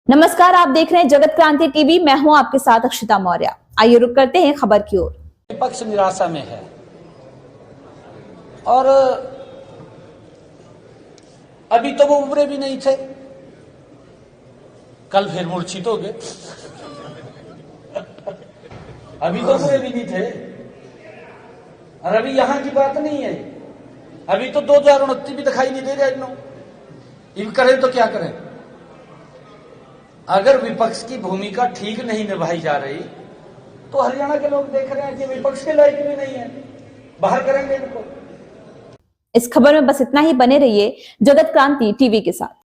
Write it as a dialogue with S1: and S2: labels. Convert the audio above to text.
S1: नमस्कार, आप देख रहे हैं जगत क्रांति टीवी। मैं हूं आपके साथ अक्षिता मौर्य। आइए रुक करते हैं खबर की ओर।
S2: विपक्ष निराशा में है और अभी तो वो उभरे भी नहीं थे, कल फिर मूर्छित हो गए। अभी तो उभरे भी नहीं थे और अभी यहां की बात नहीं है। अभी तो 2029 भी दिखाई नहीं दे रहा इन्हों। इन करें तो क्या करें? अगर विपक्ष की भूमिका ठीक नहीं निभाई जा रही तो हरियाणा के लोग देख रहे हैं कि विपक्ष के लायक भी नहीं है, बाहर करेंगे इनको।
S1: इस खबर में बस इतना ही। बने रहिए जगत क्रांति टीवी के साथ।